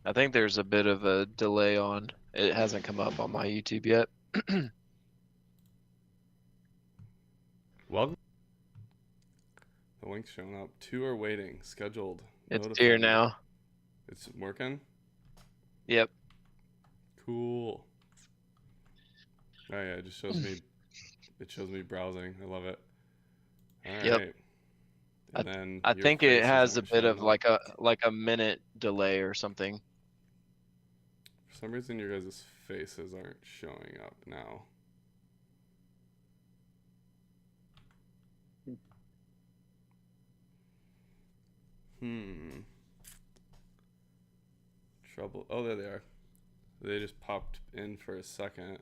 I think there's a bit of a delay on. It hasn't come up on my YouTube yet. Welcome. The link's showing up. 2 are waiting. Scheduled. It's here Notified. now. It's working? Yep. Cool. Oh yeah, it just shows me. It shows me browsing. I love it. All Yep. right. I And then I your think it faces has a aren't bit of showing up. like a minute delay or something. For some reason, your guys' faces aren't showing up now. Hmm. Trouble. Oh, there they are. They just popped in for a second.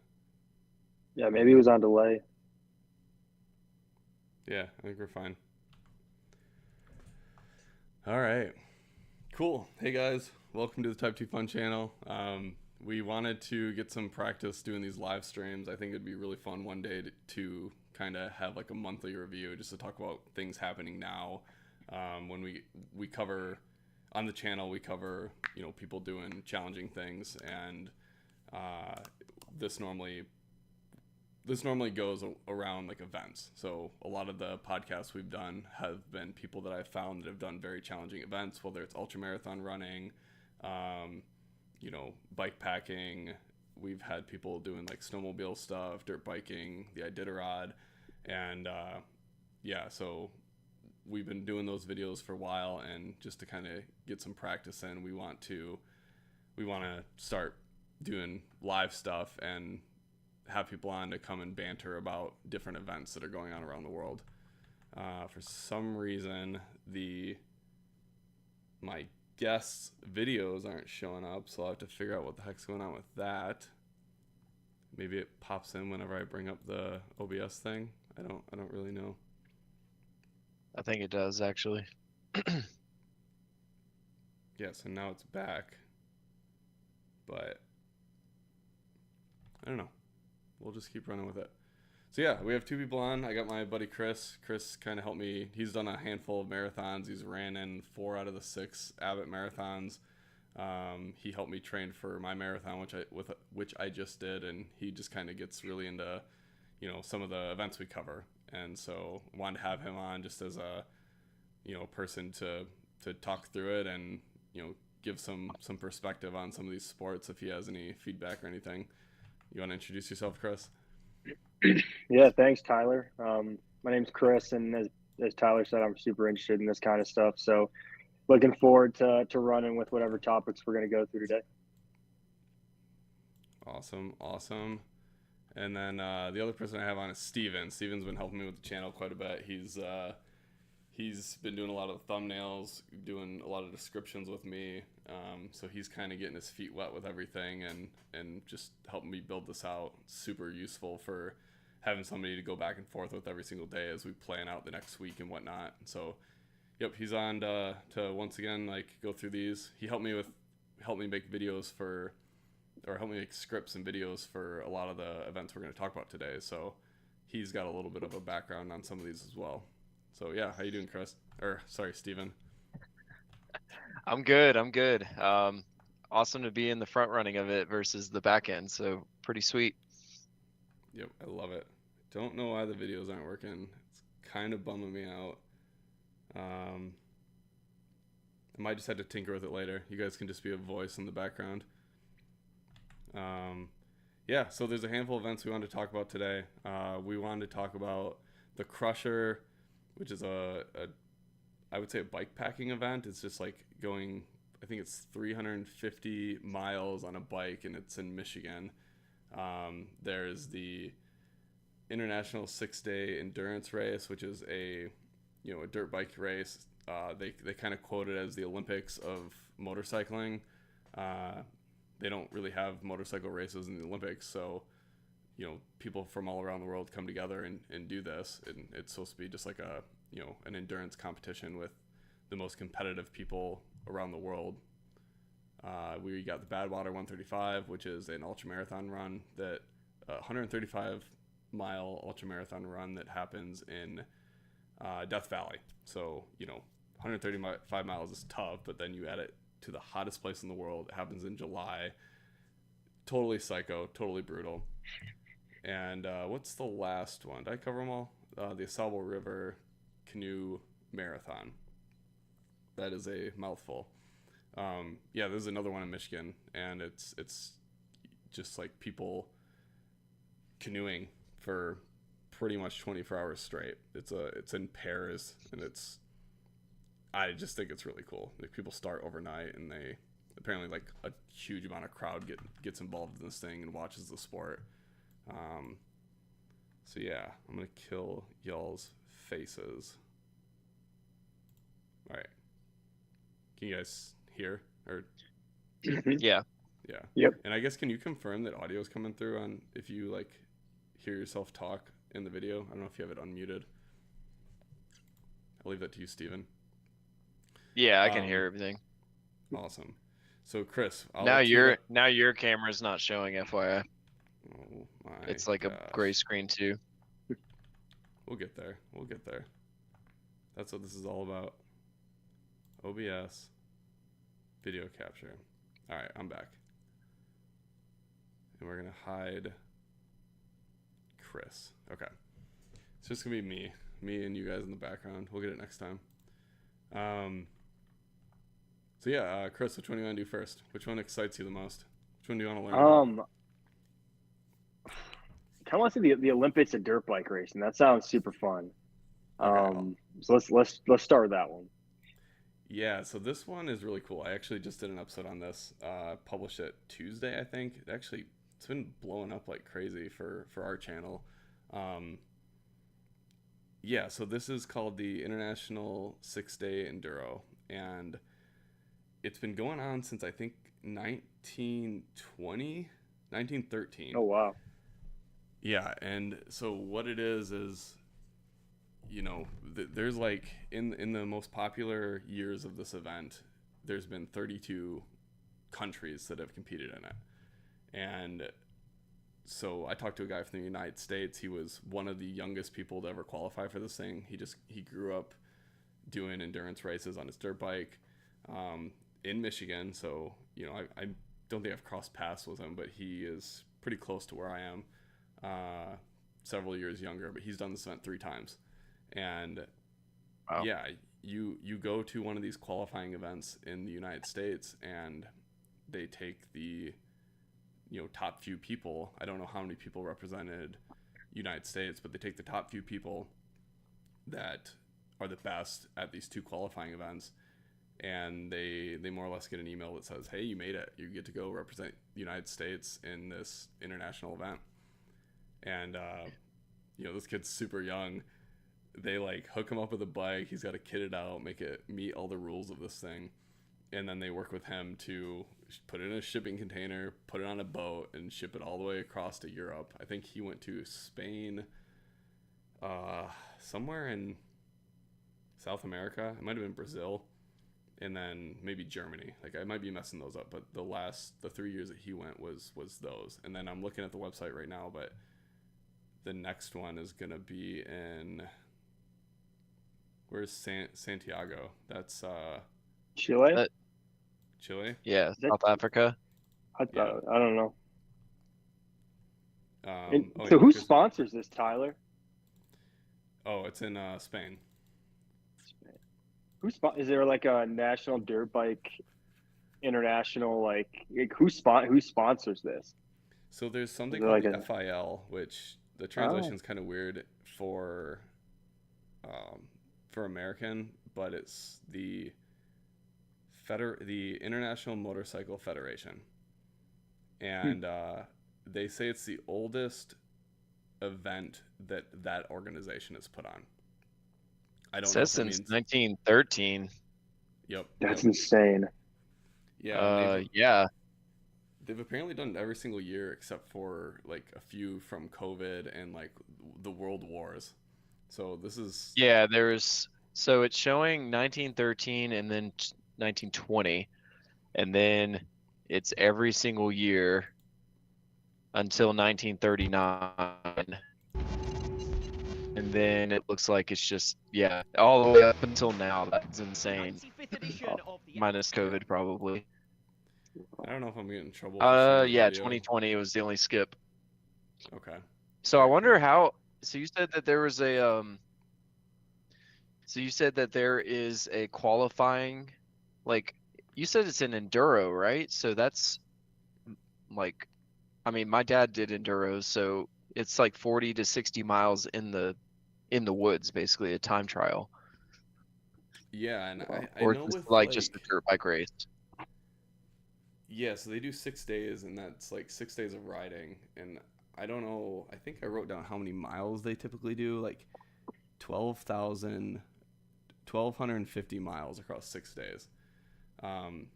Yeah, maybe it was on delay. Yeah, I think we're fine. All right. Cool. Hey guys, welcome to the Type 2 Fun channel. We wanted to get some practice doing these live streams. I think it'd be really fun one day to kind of have like a monthly review just to talk about things happening now. When we cover on the channel, we cover people doing challenging things, and uh, this normally goes around like events. So a lot of the podcasts we've done have been people that I've found that have done very challenging events, whether it's ultra marathon running, bike packing. We've had people doing like snowmobile stuff, dirt biking, the Iditarod, and so we've been doing those videos for a while, and just to kind of get some practice in, we want to start doing live stuff and have people on to come and banter about different events that are going on around the world. For some reason, my guests' videos aren't showing up, so I'll have to figure out what the heck's going on with that. Maybe it pops in whenever I bring up the OBS thing. I don't really know. I think it does actually. Yeah, so now it's back, but I don't know. We'll just keep running with it. So yeah, we have 2 people on. I got my buddy Chris. Chris kind of helped me. He's done a handful of marathons. He's ran in 4 out of the 6 Abbott marathons. He helped me train for my marathon, which I just did, and he just kind of gets really into, some of the events we cover. And so wanted to have him on just as a, person to talk through it and give some perspective on some of these sports if he has any feedback or anything. You want to introduce yourself, Chris? Yeah, thanks, Tyler. My name's Chris, and as Tyler said, I'm super interested in this kind of stuff. So looking forward to running with whatever topics we're going to go through today. Awesome. And then the other person I have on is Steven. Steven's been helping me with the channel quite a bit. He's been doing a lot of the thumbnails, doing a lot of descriptions with me. So he's kind of getting his feet wet with everything and just helping me build this out. Super useful for having somebody to go back and forth with every single day as we plan out the next week and whatnot. So, yep, he's on to once again go through these. He helped me make videos help me make scripts and videos for a lot of the events we're going to talk about today. So he's got a little bit of a background on some of these as well. So yeah, how you doing, Chris? Steven. I'm good. Awesome to be in the front running of it versus the back end. So pretty sweet. Yep, I love it. Don't know why the videos aren't working. It's kind of bumming me out. I might just have to tinker with it later. You guys can just be a voice in the background. Yeah, so there's a handful of events we wanted to talk about today. We wanted to talk about the Crusher, which is I would say a bike packing event. It's just like going, I think it's 350 miles on a bike, and it's in Michigan. There's the International 6-Day Endurance Race, which is a dirt bike race. They kind of quote it as the Olympics of motorcycling. They don't really have motorcycle races in the Olympics, so people from all around the world come together and do this, and it's supposed to be just like an endurance competition with the most competitive people around the world. We got the Badwater 135, which is an ultramarathon run, that 135 mile ultramarathon run that happens in Death Valley. So 135 miles is tough, but then you add it to the hottest place in the world. It happens in July. Totally psycho, totally brutal. And what's the last one? Did I cover them all? The Suable River Canoe Marathon. That is a mouthful. Yeah, there's another one in Michigan, and it's just like people canoeing for pretty much 24 hours straight. It's in pairs, and I just think it's really cool. Like, people start overnight, and they apparently, like, a huge amount of crowd gets involved in this thing and watches the sport. So yeah, I'm gonna kill y'all's faces. All right, can you guys hear? Or Yeah. yeah. Yep. And I guess, can you confirm that audio is coming through on if you like hear yourself talk in the video? I don't know if you have it unmuted. I'll leave that to you, Steven. Yeah, I can hear everything. Awesome. So Chris, Now your camera's not showing, FYI. Oh my! It's like gosh. a gray screen too. We'll get there. We'll get there. That's what this is all about. OBS video capture. All right, I'm back. And we're going to hide Chris. Okay. It's just going to be me and you guys in the background. We'll get it next time. So yeah, Chris, which one do you want to do first? Which one excites you the most? Which one do you want to learn about? I kind of want to see the Olympics of dirt bike racing. That sounds super fun. Okay. So let's start with that one. Yeah, so this one is really cool. I actually just did an episode on this. Published it Tuesday, I think. It's been blowing up like crazy for our channel. Yeah, so this is called the International 6-Day Enduro, and it's been going on since, I think, 1913. Oh wow. Yeah, and so what it is, you know, there's like in the most popular years of this event, there's been 32 countries that have competed in it. And so I talked to a guy from the United States. He was one of the youngest people to ever qualify for this thing. He grew up doing endurance races on his dirt bike in Michigan. So, you know, I don't think I've crossed paths with him, but he is pretty close to where I am. Several years younger, but he's done this event 3 times. And wow. Yeah, you go to one of these qualifying events in the United States, and they take the, you know, top few people. I don't know how many people represented United States, but they take the top few people that are the best at these 2 qualifying events, and they more or less get an email that says, hey, you made it, you get to go represent the United States in this international event. And you know, this kid's super young. They like hook him up with a bike. He's got to kit it out, make it meet all the rules of this thing, and then they work with him to put it in a shipping container, put it on a boat, and ship it all the way across to Europe. I think he went to Spain, somewhere in South America. It might have been Brazil, and then maybe Germany. Like, I might be messing those up, but the 3 years that he went was those. And then I'm looking at the website right now, but the next one is gonna be in, where's Santiago? That's Chile. Chile. Yeah, South Africa. I don't know. Oh, so yeah, who sponsors this, Tyler? Oh, it's in Spain. Is there like a national dirt bike international, like who sponsors this? So there's something called like the FIL, which the translation is kind of weird for American, but it's the International Motorcycle Federation, and they say it's the oldest event that organization has put on. I don't know. It says since 1913. Yep. That's insane. Yeah. Yeah. They've apparently done it every single year except for like a few from COVID and like the world wars. So this is... Yeah, so it's showing 1913 and then 1920, and then it's every single year until 1939, and then it looks like it's just all the way up until now. That's insane. Minus COVID probably. I don't know if I'm getting in trouble for showing the video. 2020 was the only skip. Okay. So I wonder how. So you said that there was a So you said that there is a qualifying, like you said it's an enduro, right? So that's like, I mean, my dad did enduros, so it's like 40 to 60 miles in the woods, basically a time trial. Yeah, and I Or know it's with like just a dirt bike race. Yeah, so they do 6 days, and that's like 6 days of riding. And I don't know, I think I wrote down how many miles they typically do, like 1,250 miles across 6 days. And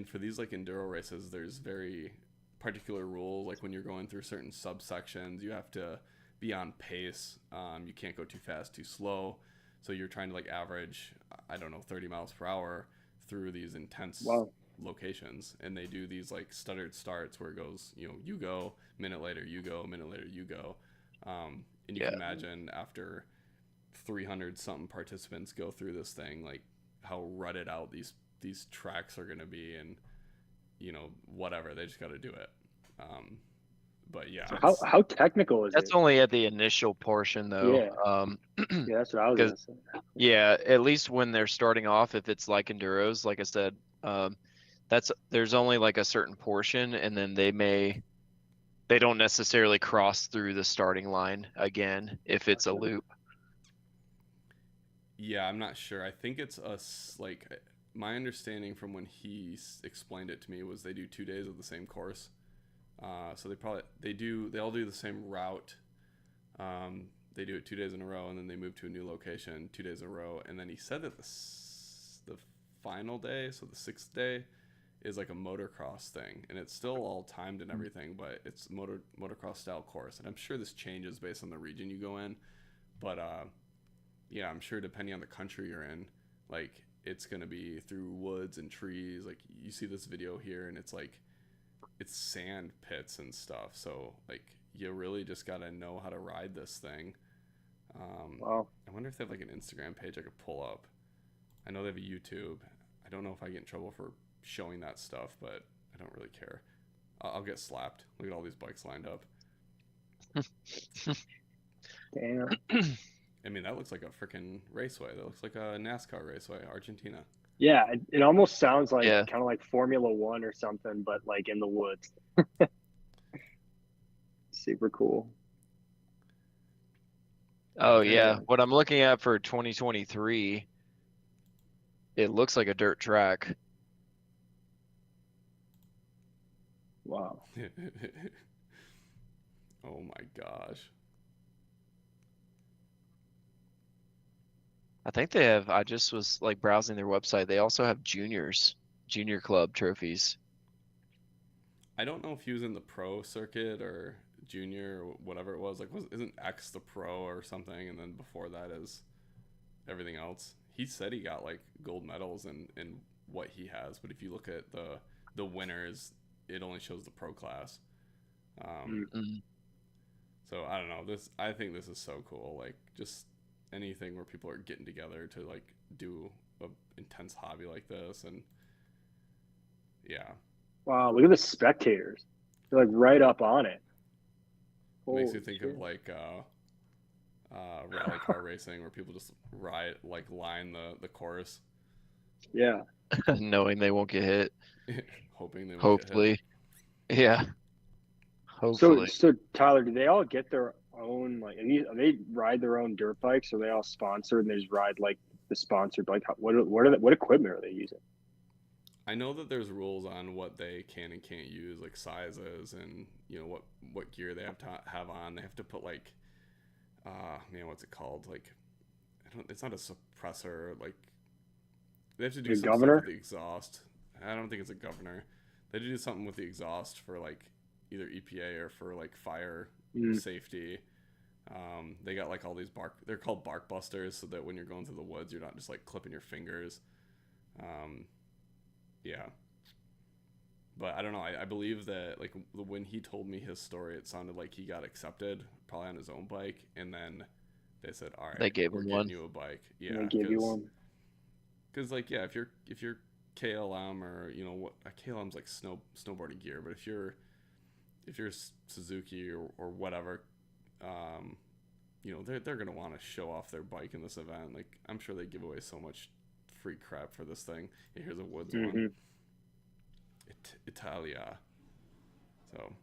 for these like enduro races, there's very particular rules. Like when you're going through certain subsections, you have to be on pace. You can't go too fast, too slow. So you're trying to like average, I don't know, 30 miles per hour through these intense locations. And they do these like stuttered starts where it goes, you go, minute later you go, minute later you go. And you can imagine after 300 something participants go through this thing, like how rutted out these tracks are going to be, and whatever, they just got to do it. But yeah, so how technical is that's it? only at the initial portion though. Yeah, that's what I was gonna say. Yeah, at least when they're starting off, if it's like enduros, like I said, there's only like a certain portion, and then they don't necessarily cross through the starting line again if it's a loop. Yeah, I'm not sure. I think it's like my understanding from when he explained it to me was they do 2 days of the same course. So they all do the same route. They do it 2 days in a row, and then they move to a new location 2 days in a row. And then he said that the final day, so the 6th day, is like a motocross thing, and it's still all timed and everything, but it's motocross style course. And I'm sure this changes based on the region you go in, but yeah, I'm sure depending on the country you're in, like it's gonna be through woods and trees. Like you see this video here, and it's like it's sand pits and stuff. So like you really just gotta know how to ride this thing. Wow. I wonder if they have like an Instagram page I could pull up. I know they have a YouTube. I don't know if I get in trouble for showing that stuff, but I don't really care. I'll get slapped. Look at all these bikes lined up. Damn. I mean, that looks like a freaking raceway. That looks like a NASCAR raceway, Argentina. Yeah, it almost sounds like Yeah. kind of like Formula One or something, but like in the woods. Super cool. Oh yeah, what I'm looking at for 2023, it looks like a dirt track. Wow. Oh my gosh. I think they have, I just was like browsing their website. They also have junior club trophies. I don't know if he was in the pro circuit or junior or whatever it was. Like, isn't X the pro or something? And then before that is everything else. He said he got like gold medals in what he has, but if you look at the winners, it only shows the pro class. So I don't know. I think this is so cool. Like just anything where people are getting together to like do a intense hobby like this, and yeah. Wow, look at the spectators. They're like right up on it. Makes you think of like rally car racing where people just line the course. Yeah. Knowing they won't get hit. Hoping they won't Hopefully. Get hit. Yeah. Hopefully. So Tyler, do they all get their own they ride their own dirt bikes, or are they all sponsored and they just ride like the sponsored bike? What equipment are they using? I know that there's rules on what they can and can't use, like sizes, and what gear they have to have on. They have to put like, what's it called? Like, it's not a suppressor. Like, they have to do some stuff with the exhaust. I don't think it's a governor. They have to do something with the exhaust for like either EPA or for like fire safety. They got like all these they're called bark busters, so that when you're going through the woods, you're not just like clipping your fingers. Yeah, but I don't know. I believe that like when he told me his story, it sounded like he got accepted probably on his own bike, and then they said, all They right, gave we're him getting one. you a bike. And Yeah, they give you one. because like yeah, if you're KLM or you know what KLM's like snowboarding gear, but if you're Suzuki or whatever, um, you know they're gonna want to show off their bike in this event. Like I'm sure they give away so much free crap for this thing. Yeah, here's a Woods one, Italia. So,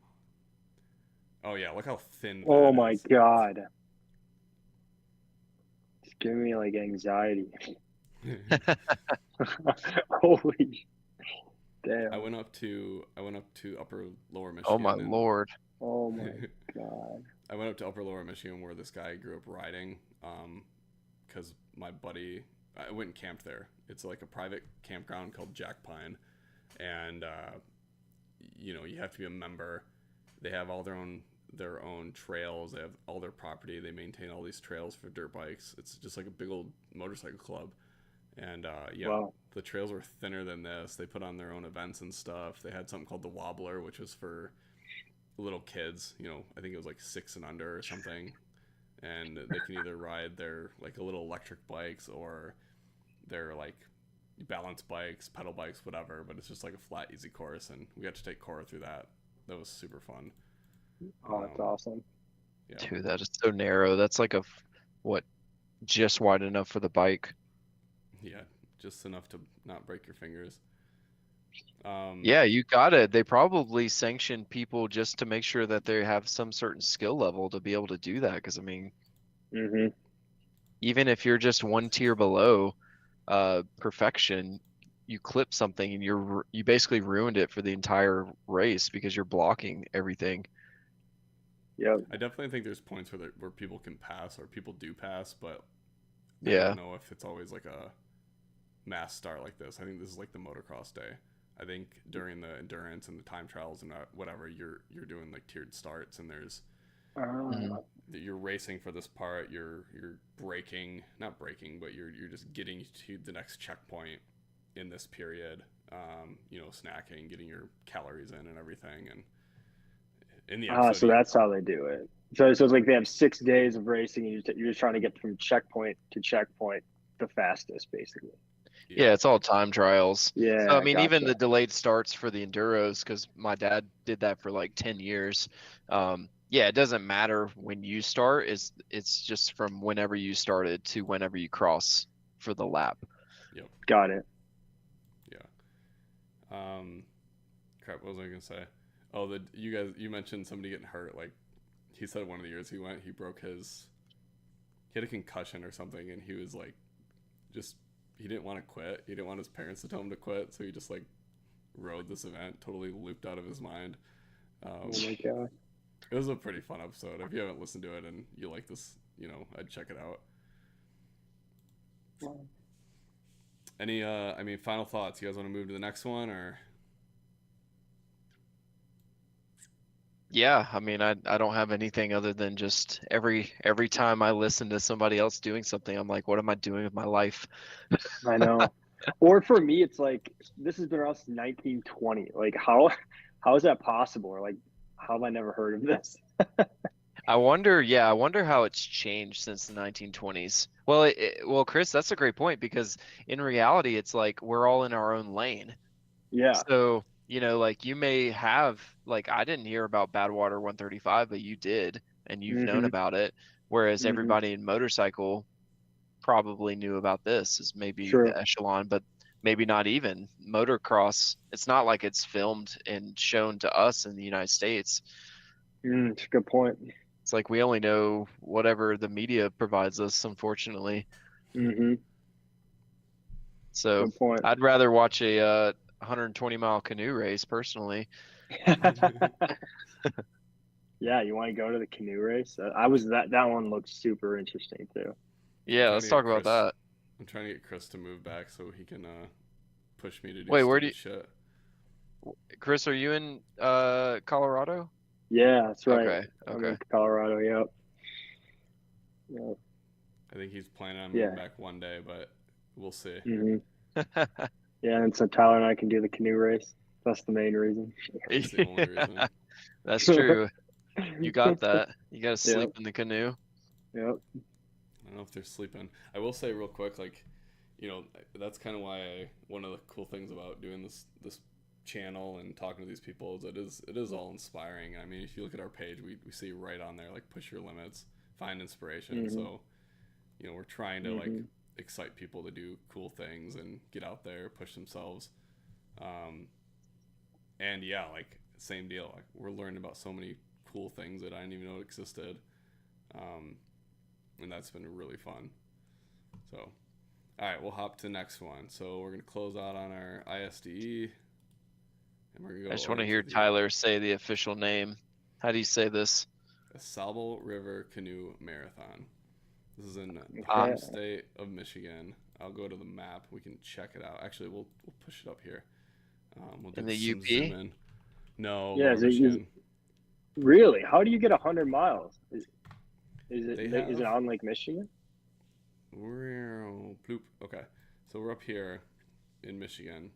oh yeah, look how thin Oh that my is. God. It's giving me like anxiety. Holy I damn. went up to Upper Lower Oh my Michigan and lord. Oh my God. I went up to Upper Lower Michigan where this guy grew up riding. Because my buddy, I went and camped there. It's like a private campground called Jack Pine, and you know you have to be a member. They have all their own trails. They have all their property. They maintain all these trails for dirt bikes. It's just like a big old motorcycle club. And yeah, Wow. the trails were thinner than this. They put on their own events and stuff. They had something called the Wobbler, which was for little kids. You know, I think it was like 6 and under or something. And they can either ride their like a little electric bikes or their like balance bikes, pedal bikes, whatever. But it's just like a flat, easy course, and we got to take Cora through that. That was super fun. Oh, that's awesome. Yeah. Dude, that is so narrow. That's like what, just wide enough for the bike. Yeah, just enough to not break your fingers. Yeah, you got it. They probably sanction people just to make sure that they have some certain skill level to be able to do that. Because I mean, even if you're just one tier below perfection, you clip something and you basically ruined it for the entire race because you're blocking everything. Yep. I definitely think there's points where people can pass or people do pass, but I Yeah. don't know if it's always like a mass start like this. I think this is like the motocross day. I think during the endurance and the time trials and whatever, you're doing like tiered starts, and there's you're racing for this part. You're braking, not braking, but you're just getting to the next checkpoint in this period. You know, snacking, getting your calories in, and everything. And in the episode, so that's how they do it. So it's like they have 6 days of racing, and you're just trying to get from checkpoint to checkpoint the fastest, basically. Yeah, it's all time trials. Yeah. So I mean, even gotcha. the delayed starts for the enduros, because my dad did that for like 10 years. Yeah, it doesn't matter when you start. It's just from whenever you started to whenever you cross for the lap. Yep. Got it. Yeah. Crap. What was I gonna say? Oh, you mentioned somebody getting hurt. Like he said, one of the years he went, he had a concussion or something, and he was like, he didn't want to quit. He didn't want his parents to tell him to quit, so he just like rode this event, totally looped out of his mind. Oh my God. It was a pretty fun episode. If you haven't listened to it and you like this, you know, I'd check it out. Wow. Any I mean, final thoughts? You guys want to move to the next one, or? Yeah, I mean, I don't have anything other than just every time I listen to somebody else doing something, I'm like, what am I doing with my life? I know. Or for me, it's like this has been around since 1920. Like how is that possible? Or like how have I never heard of this? I wonder how it's changed since the 1920s. Well, well, Chris, that's a great point because in reality, it's like we're all in our own lane. Yeah. So, you know, like you may have, like, I didn't hear about Badwater 135, but you did, and you've known about it. Whereas everybody in motorcycle probably knew about this as maybe True. the echelon, but maybe not even motocross. It's not like it's filmed and shown to us in the United States. It's a good point. It's like we only know whatever the media provides us, unfortunately. So Good point. I'd rather watch a 120-mile canoe race personally. Yeah, you want to go to the canoe race? That one looks super interesting too. Yeah, let's talk about that. I'm trying to get Chris to move back so he can push me to do Wait, where do you, shit. Chris, are you in Colorado? Yeah, that's right. Okay. I'm in Colorado. Yep. I think he's planning on moving back one day, but we'll see. Yeah, and so Tyler and I can do the canoe race. That's the main reason. That's the only reason. That's true. You got that. You got to sleep in the canoe. Yep. don't know if they're sleeping. I will say real quick, like, you know, that's kind of why one of the cool things about doing this channel and talking to these people is it is all inspiring. I mean, if you look at our page, we see right on there, like, push your limits, find inspiration. Mm-hmm. So, you know, we're trying to like excite people to do cool things and get out there, push themselves. And yeah, like, same deal. Like, we're learning about so many cool things that I didn't even know existed. And that's been really fun. So, all right, we'll hop to the next one. So we're gonna close out on our ISDE, and we're gonna go. I just want to over hear the Tyler say the official name. How do you say this? Suable River Canoe Marathon. This is in the Ah. home state of Michigan. I'll go to the map. We can check it out. Actually, we'll push it up here. We'll do In the some UP? zoom in. No, Yeah, Lower Michigan. Really? How do you get 100 miles? Is They it have- on Lake Michigan? Bloop. Okay, so we're up here in Michigan,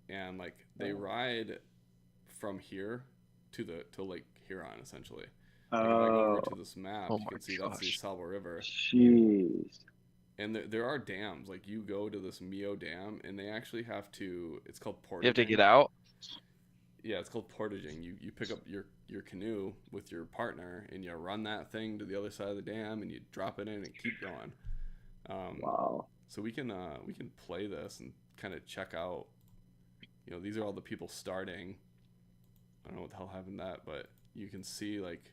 and like they ride from here to Lake Huron essentially. Like, if I go over to this map, Oh you my can see that's the gosh. Suable River, Jeez. and there are dams. Like, you go to this Mio Dam, and they actually have to. It's called portaging. You have to get out? Yeah, it's called portaging. You pick up your canoe with your partner, and you run that thing to the other side of the dam, and you drop it in and keep going. Wow. So we can play this and kind of check out. You know, these are all the people starting. I don't know what the hell happened to that, but you can see, like,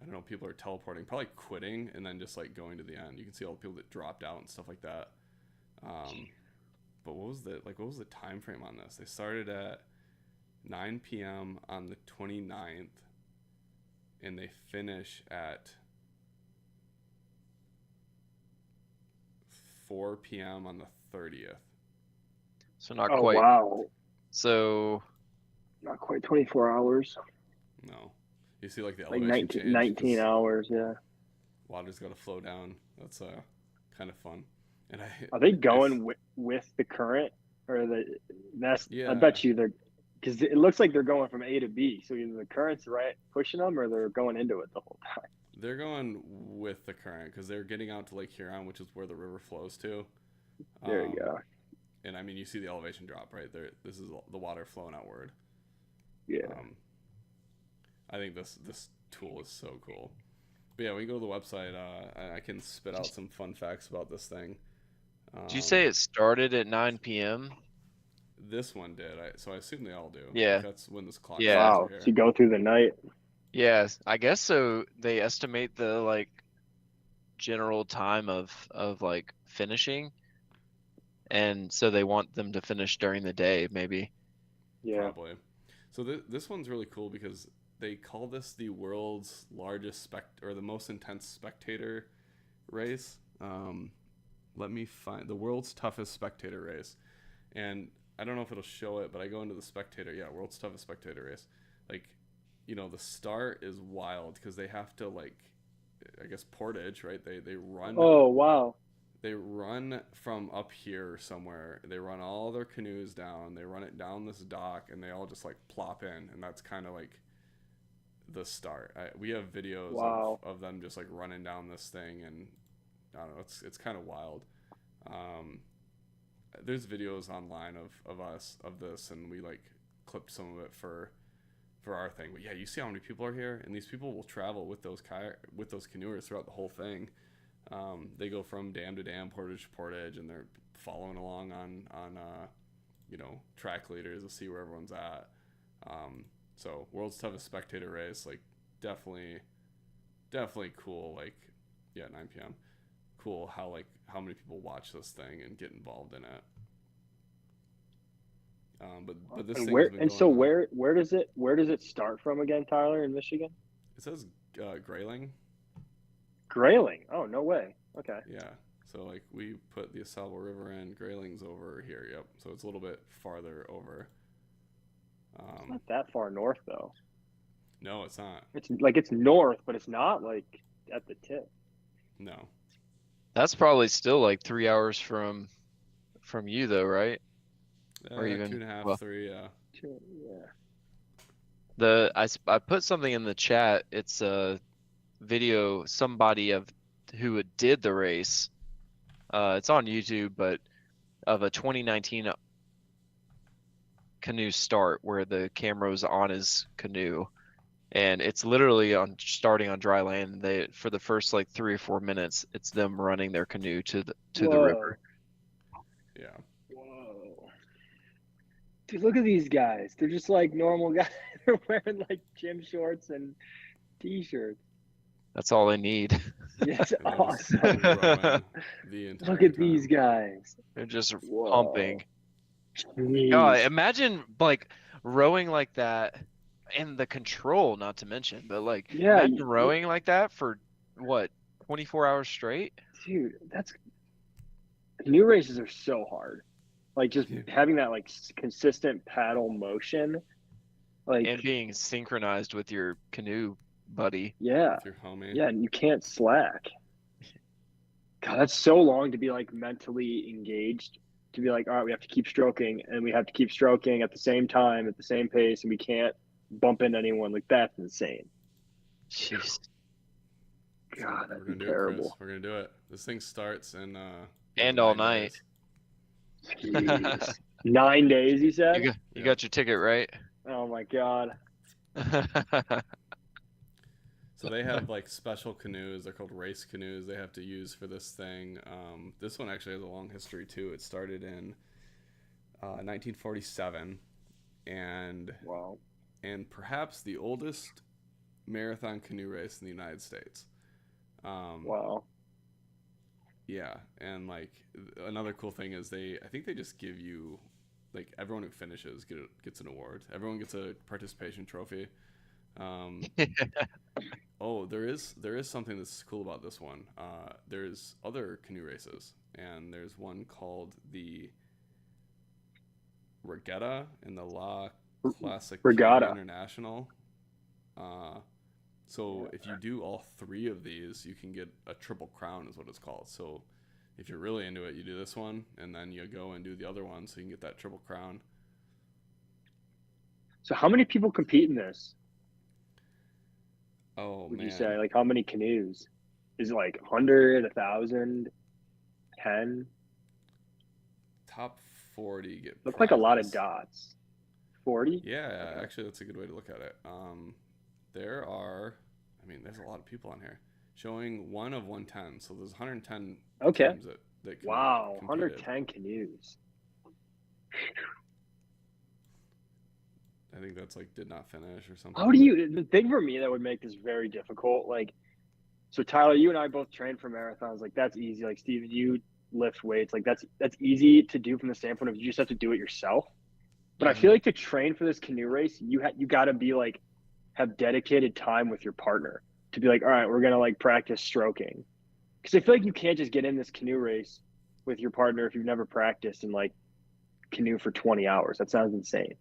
I don't know, people are teleporting, probably quitting, and then just like going to the end. You can see all the people that dropped out and stuff like that. But what was the time frame on this? They started at 9 p.m. on the 29th, and they finish at 4 p.m. on the 30th. So not Oh, quite. wow. So Not quite 24 hours. No, you see like the Like elevation change. 19 'cause hours, yeah. Water's got to flow down. That's kind of fun. And Are they going with the current, or that's? Yeah. I bet you they're, because it looks like they're going from A to B. So either the current's right pushing them, or they're going into it the whole time. They're going with the current because they're getting out to Lake Huron, which is where the river flows to. There you go. And I mean, you see the elevation drop right there. This is the water flowing outward. Yeah. I think this tool is so cool. But yeah, we can go to the website. I can spit out some fun facts about this thing. did you say it started at 9 p.m.? This one did. So I assume they all do. Yeah. Like, that's when this clock. Yeah. Wow. So you go through the night. Yes, I guess so. They estimate the like general time of like finishing, and so they want them to finish during the day, maybe. Yeah. Probably. So this one's really cool because they call this the world's largest or the most intense spectator race. Let me find the world's toughest spectator race, and I don't know if it'll show it, but I go into the spectator. Yeah, world's toughest spectator race. Like, you know, the start is wild because they have to, like, I guess portage, right? They run. Oh, wow. They run from up here somewhere. They run all their canoes down. They run it down this dock, and they all just like plop in, and that's kind of like the start. We have videos Wow. of them just like running down this thing, and I don't know. It's kind of wild. There's videos online of us of this, and we like clipped some of it for our thing. But yeah, you see how many people are here, and these people will travel with those canoers throughout the whole thing. They go from dam to dam, portage to portage, and they're following along on you know, track leaders to see where everyone's at. So world's toughest spectator race, like definitely cool. Like, yeah, 9 p.m. Cool how many people watch this thing and get involved in it. But this And thing where has been and going so on. where does it start from again, Tyler, in Michigan? It says Grayling. Grayling. Oh, no way. Okay. Yeah. So like we put the Suable River in, Grayling's over here. Yep. So it's a little bit farther over. It's not that far north though. No, it's not. It's north, but it's not like at the tip. No. That's probably still like 3 hours from you though, right? Or even 2.5, well, 3. Yeah. Yeah. I put something in the chat. It's a video somebody of who did the race. It's on YouTube, but of a 2019 canoe start where the camera was on his canoe, and it's literally on starting on dry land. They for the first like 3 or 4 minutes, it's them running their canoe to the river. Yeah. Whoa. Dude, look at these guys. They're just like normal guys. They're wearing like gym shorts and t-shirts. That's all they need. It's And they're just awesome. rowing the entire Look at time. these guys. They're just Whoa. pumping. Jeez. God, imagine like rowing like that, and the control, not to mention, but like Yeah, imagine rowing like that for what, 24 hours straight? dude, that's canoe races are so hard. Like just Yeah. having that like consistent paddle motion, like And being synchronized with your canoe buddy. yeah, With your homie. yeah, and you can't slack. God, that's so long to be like mentally engaged. To be like, all right, we have to keep stroking, and we have to keep stroking at the same time, at the same pace, and we can't bump into anyone. Like that's insane. Jeez. God, We're that'd gonna be do it, Chris. terrible. We're gonna do it. This thing starts in And all 9 night. days. Jeez. 9 days, you said? You got your ticket, right? Oh my God. So they have like special canoes. They're called race canoes. They have to use for this thing. This one actually has a long history too. It started in 1947, and Wow. perhaps the oldest marathon canoe race in the United States. Wow. Yeah, and like another cool thing is I think they just give you, like, everyone who finishes gets an award. Everyone gets a participation trophy. Oh, there is something that's cool about this one. There's other canoe races, and there's one called the Regatta and the La Classic Regatta. International. So if you do all three of these, you can get a triple crown, is what it's called. So if you're really into it, you do this one, and then you go and do the other one, so you can get that triple crown. So how many people compete in this? Oh, Would man. you say? Like how many canoes? Is it like 100, 1,000, 10? Top 40 get Look like a lot of prizes. dots. 40? Yeah, Okay. actually, that's a good way to look at it. There's a lot of people on here. Showing 1 of 110, so there's 110 Okay. teams that Wow, competed. 110 canoes. I think that's like did not finish or something. How do you, the thing for me that would make this very difficult, like, so Tyler, you and I both train for marathons. Like that's easy. Like Steven, you lift weights. Like that's easy to do from the standpoint of you just have to do it yourself. But I feel like to train for this canoe race, you got to be like, have dedicated time with your partner to be like, all right, we're going to like practice stroking. Because I feel like you can't just get in this canoe race with your partner if you've never practiced and like canoe for 20 hours. That sounds insane.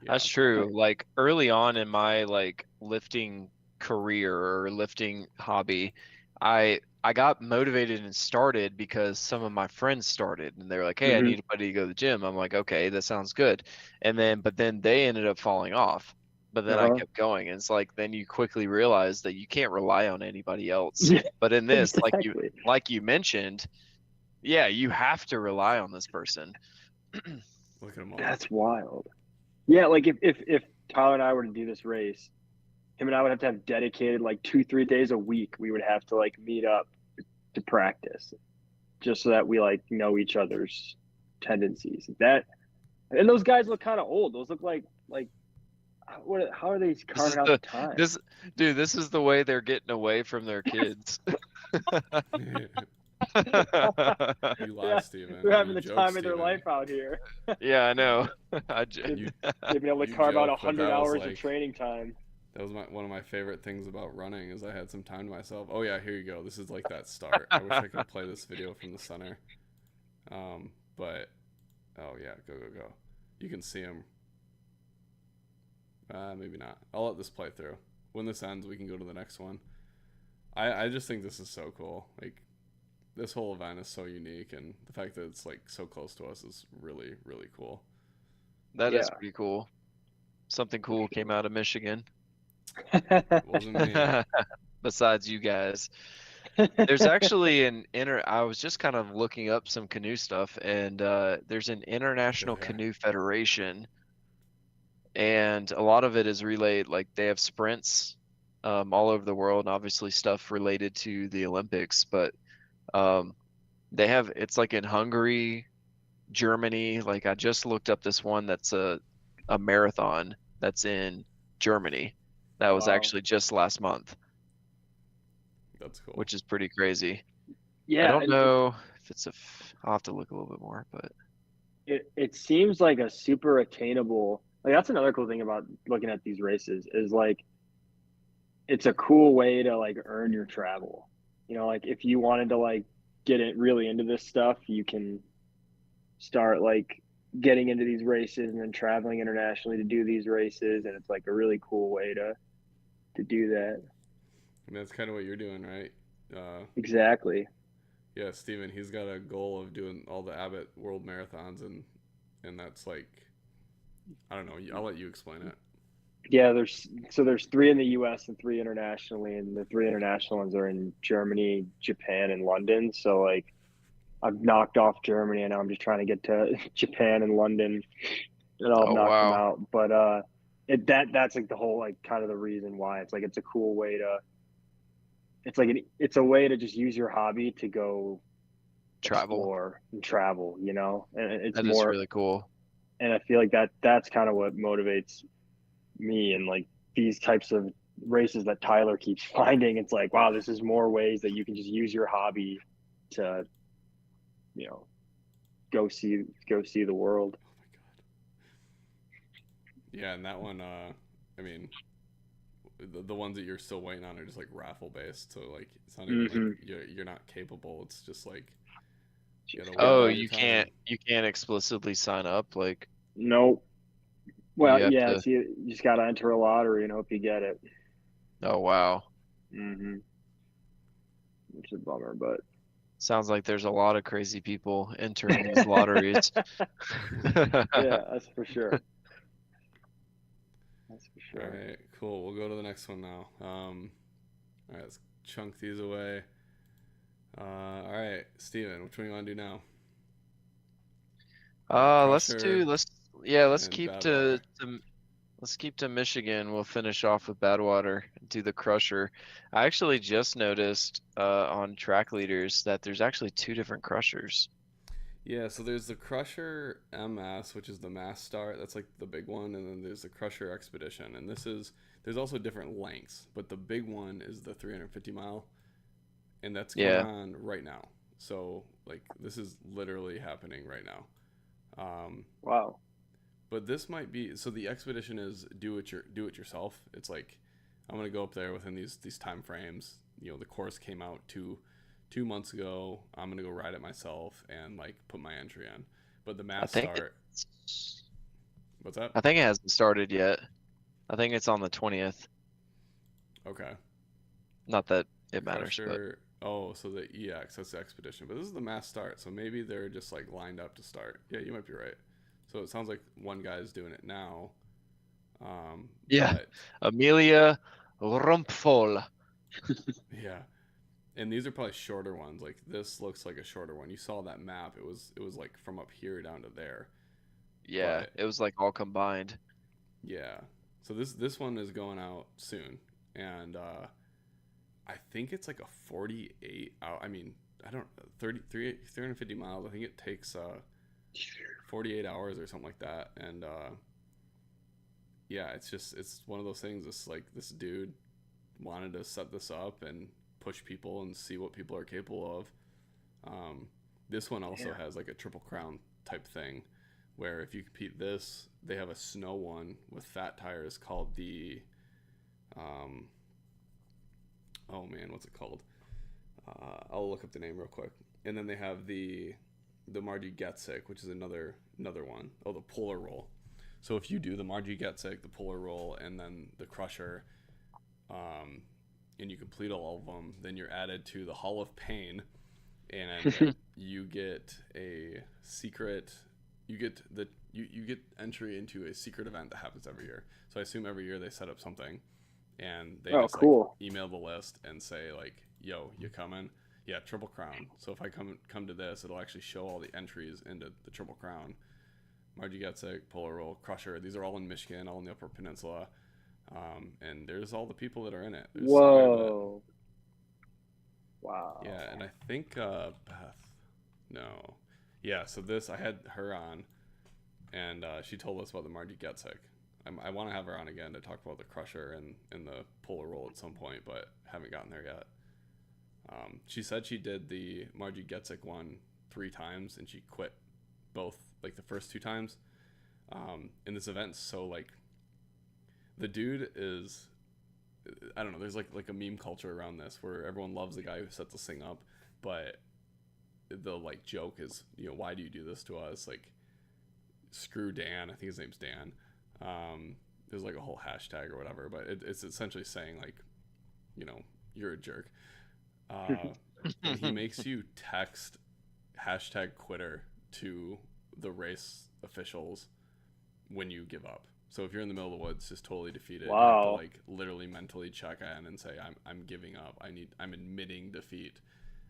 Yeah. That's true. Like early on in my like lifting career or lifting hobby, I got motivated and started because some of my friends started and they were like, "Hey, I Mhm. need a buddy to go to the gym." I'm like, "Okay, that sounds good." But then they ended up falling off. But then I Uh-huh. kept going. And it's like then you quickly realize that you can't rely on anybody else. Yeah, But in this, exactly. like you mentioned, yeah, you have to rely on this person. Look at them all. That's wild. Yeah, like if Tyler and I were to do this race, him and I would have to have dedicated like 2-3 days a week. We would have to like meet up to practice, just so that we like know each other's tendencies. And those guys look kind of old. Those look like how are they carving out the time? This is the way they're getting away from their kids. You lie, Yeah, Steven. they're having You the joke, time of their Steven. life out here. Yeah, I know. They've been able to You carve out joke, but 100 that was hours like- of training time. That was one of my favorite things about running is I had some time to myself. Oh yeah, here you go. This is like that start. I wish I could play this video from the center. But oh yeah, go. You can see him. Maybe not. I'll let this play through. When this ends, we can go to the next one. I just think this is so cool. Like this whole event is so unique, and the fact that it's like so close to us is really, really cool. That is Yeah. pretty cool. Something cool came out of Michigan. It wasn't me. Besides you guys. There's actually I was just kind of looking up some canoe stuff, and there's an International Yeah. Canoe Federation, and a lot of it is relayed, like they have sprints all over the world, and obviously stuff related to the Olympics, but um, it's like in Hungary, Germany. Like I just looked up this one that's a marathon that's in Germany. That was Wow. actually just last month, That's cool. which is pretty crazy. I Yeah, don't and know if I'll have to look a little bit more, but it seems like a super attainable. Like that's another cool thing about looking at these races is like it's a cool way to like earn your travel. You know, like if you wanted to like get it really into this stuff, you can start like getting into these races and then traveling internationally to do these races, and it's like a really cool way to do that. And that's kind of what you're doing, right? Uh, Exactly. yeah, Steven, he's got a goal of doing all the Abbott World Marathons, and that's like, I don't know. I'll let you explain it. Yeah, there's three in the U.S. and three internationally, and the three international ones are in Germany, Japan, and London. So like I've knocked off Germany, and now I'm just trying to get to Japan and London, and I'll oh knock them wow, out. But that's like the whole like kind of the reason why it's like it's a cool way to it's like it's a way to just use your hobby to go travel. explore and travel, you know, and it's That is more, really cool. and I feel like that's kind of what motivates me and like these types of races that Tyler keeps finding. It's like, wow, this is more ways that you can just use your hobby to, you know, go see the world. Oh my god. Yeah, and that one, I mean, the ones that you're still waiting on are just like raffle based. So like, it's not even like Mm-hmm. you're not capable. It's just like you gotta wait Oh, all your you time. can't explicitly sign up. Like Nope. you Well, have yeah, to. it's you just got to enter a lottery and hope you get it. Oh wow, Mm-hmm. It's a bummer, but sounds like there's a lot of crazy people entering these lotteries. yeah, that's for sure. That's for All sure. right, cool. We'll go to the next one now. All right, let's chunk these away. All right, Steven, which one you want to do now? We got Let's Crusher do let's yeah, and Badwater. let's keep to Michigan. We'll finish off with Badwater and do the Crusher. I actually just noticed on track leaders that there's actually two different Crushers. Yeah, so there's the Crusher MS, which is the mass start. That's like the big one, and then there's the Crusher Expedition, and there's also different lengths, but the big one is the 350 mile, and that's going Yeah. on right now. So like this is literally happening right now. Um, Wow. but this might be so the expedition is do it yourself. It's like I'm gonna go up there within these time frames. You know, the course came out two months ago. I'm gonna go ride it myself and like put my entry in. But the I mass think start, what's that? I think it hasn't started yet. I think it's on the 20th. Okay, Not that it matters, but Crusher. Oh, so the EX, that's the expedition. But this is the mass start, so maybe they're just like lined up to start. Yeah, you might be right. So it sounds like one guy is doing it now. yeah. But Amelia Rumpfol. yeah, and these are probably shorter ones. Like this looks like a shorter one. You saw that map. It was like from up here down to there. Yeah, But it was like all combined. yeah, so this one is going out soon, and I think it's like a 48 hour. I mean, I don't 350 miles. I think it takes 48 hours or something like that. And yeah, it's one of those things. It's like this dude wanted to set this up and push people and see what people are capable of. Um, this one also Yeah. has like a triple crown type thing, where if you compete this, they have a snow one with fat tires called the, um, oh man, what's it called? I'll look up the name real quick. And then they have the Margie Getsick, which is another one. Oh, the Polar Roll. So if you do the Margie Getsick, the Polar Roll, and then the Crusher, um, and you complete all of them, then you're added to the Hall of Pain, and you get a secret. You get entry into a secret event that happens every year. So I assume every year they set up something, and they Oh, just like cool. email the list and say like yo, you coming? Yeah, Triple Crown. So if I come to this, it'll actually show all the entries into the Triple Crown. Margie Getzik, Polar Roll, Crusher. These are all in Michigan, all in the Upper Peninsula. And there's all the people that are in it. There's quite a bit. Whoa. Wow. Yeah, and I think Beth. No. Yeah, so this I had her on, and she told us about the Margie Getzik. I want to have her on again to talk about the Crusher and the Polar Roll at some point, but haven't gotten there yet. She said she did the Margie Getzik one 3 times, and she quit both, like the first 2 times. In this event, so like the dude is, I don't know, there's like a meme culture around this where everyone loves the guy who sets this thing up, but the like joke is, why do you do this to us? Like, screw Dan. I think his name's Dan. There's like a whole hashtag or whatever, but it's essentially saying like, you're a jerk. And he makes you text #quitter to the race officials when you give up. So if you're in the middle of the woods, just totally defeated, Wow. you have to like literally mentally check in and say, I'm giving up. I'm admitting defeat,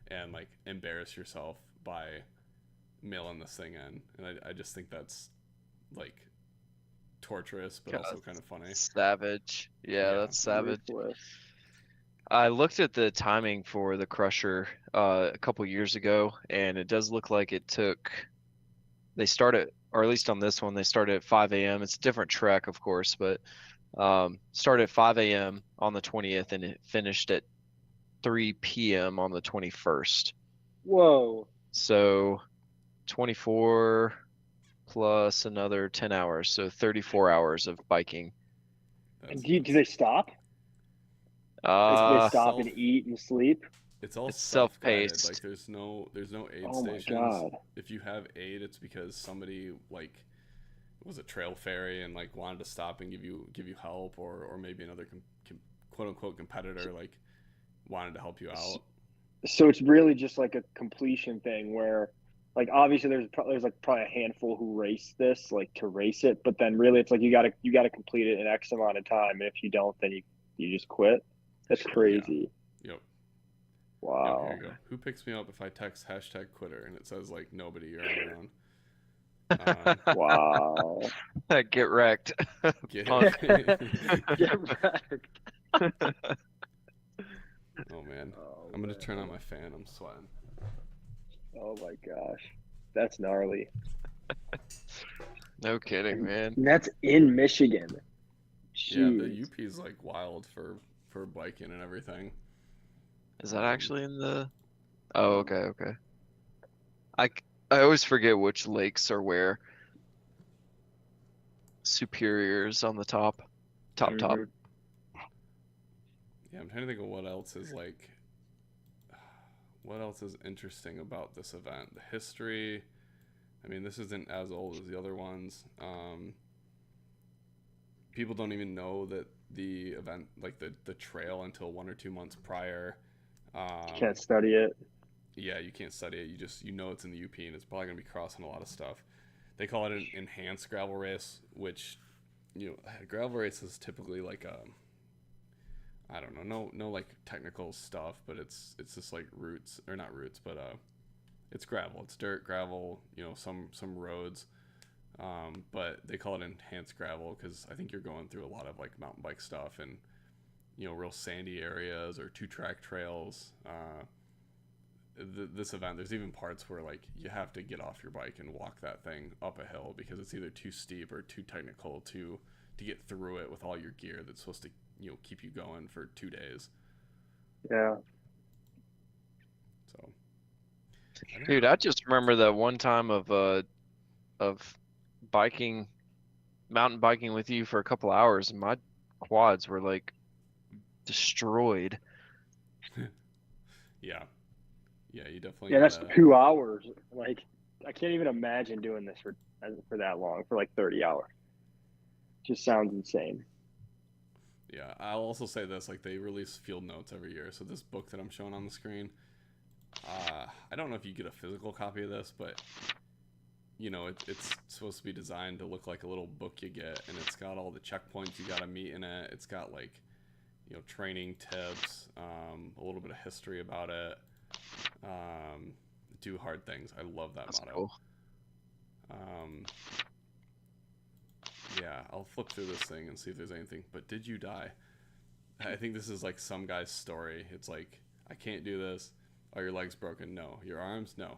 and like embarrass yourself by mailing this thing in. And I just think that's like torturous, but also kind of funny. Savage. Yeah, that's savage. Ruthless. I looked at the timing for the Crusher a couple years ago, and it does look like they started, or at least on this one, they started at 5 a.m. It's a different trek, of course, but started at 5 a.m. on the 20th, and it finished at 3 p.m. on the 21st. Whoa. So 24 plus another 10 hours, so 34 hours of biking. And do they stop? They Uh, stop and eat and sleep? It's all It's self-guided. self-paced. Like there's no aid Oh my stations. God. If you have aid, it's because somebody like was a trail fairy and like wanted to stop and give you help, or maybe another quote unquote competitor like wanted to help you out. So it's really just like a completion thing where, like, obviously there's like probably a handful who race this, like to race it, but then really it's like you gotta complete it in X amount of time, and if you don't, then you just quit. That's crazy. Yep. Wow. Here you go. Who picks me up if I text #quitter and it says like nobody, you're on your own. Wow. get wrecked. Get Punk. Get wrecked. Oh man. Oh, I'm gonna man. turn on my fan. I'm sweating. Oh my gosh. That's gnarly. No kidding, man. And that's in Michigan. Yeah, the Jeez. UP is like wild for biking and everything. Is that actually in the? Oh, okay. I always forget which lakes are where. Superior is on the top. Top. Mhm. Yeah, I'm trying to think of what else is like. What else is interesting about this event? The history. I mean, this isn't as old as the other ones. People don't even know that the event, like the trail, until 1 or 2 months prior. Can't study it. Yeah, you can't study it. You know it's in the UP, and it's probably gonna be crossing a lot of stuff. They call it an enhanced gravel race, which gravel race is typically like I don't know, no like technical stuff, but it's just like roots, or not roots, but it's gravel. It's dirt, gravel, some roads. But they call it enhanced gravel because I think you're going through a lot of like mountain bike stuff and real sandy areas or 2-track trails. This event, there's even parts where like you have to get off your bike and walk that thing up a hill because it's either too steep or too technical to get through it with all your gear that's supposed to keep you going for 2 days. Yeah. So, Dude, I just remember that one time of mountain biking with you for a couple hours, and my quads were like destroyed. yeah, you definitely. Yeah, that's gotta, 2 hours. Like, I can't even imagine doing this for that long, for like 30 hours. Just sounds insane. Yeah, I'll also say this: like they release field notes every year. So this book that I'm showing on the screen, I don't know if you get a physical copy of this, but it's supposed to be designed to look like a little book you get, and it's got all the checkpoints you got to meet in it. It's got like, training tips, a little bit of history about it. Do hard things. I love that That's motto. cool. Yeah, I'll flip through this thing and see if there's anything. But did you die? I think this is like some guy's story. It's like, I can't do this. Are your legs broken? No. Your arms? No.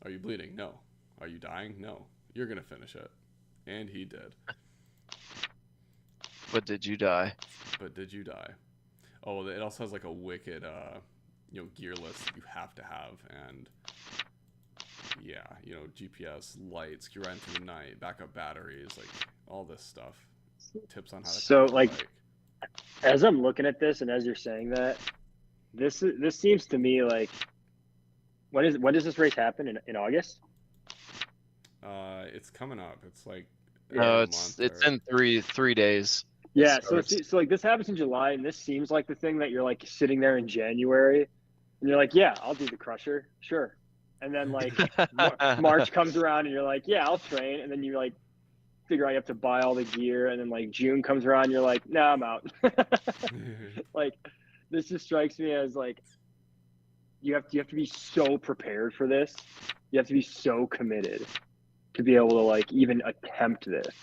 Are you bleeding? No. Are you dying? No. You're going to finish it. And he did. But did you die? But did you die? Oh, it also has like a wicked, gear list that you have to have. And yeah, GPS, lights, get right through the night, backup batteries, like all this stuff. Tips on how to So, cook your like, bike. as I'm looking at this and as you're saying that, this seems to me like, when does this race happen, in August? It's coming up. It's like No, a it's month or... in 3 days. Yeah, It so starts. like this happens in July, and this seems like the thing that you're like sitting there in January, and you're like, yeah, I'll do the Crusher, sure. And then like March comes around, and you're like, yeah, I'll train, and then you like figure out you have to buy all the gear, and then like June comes around, and you're like, nah, I'm out. Like, this just strikes me as like you have to be so prepared for this. You have to be so committed to be able to like even attempt this.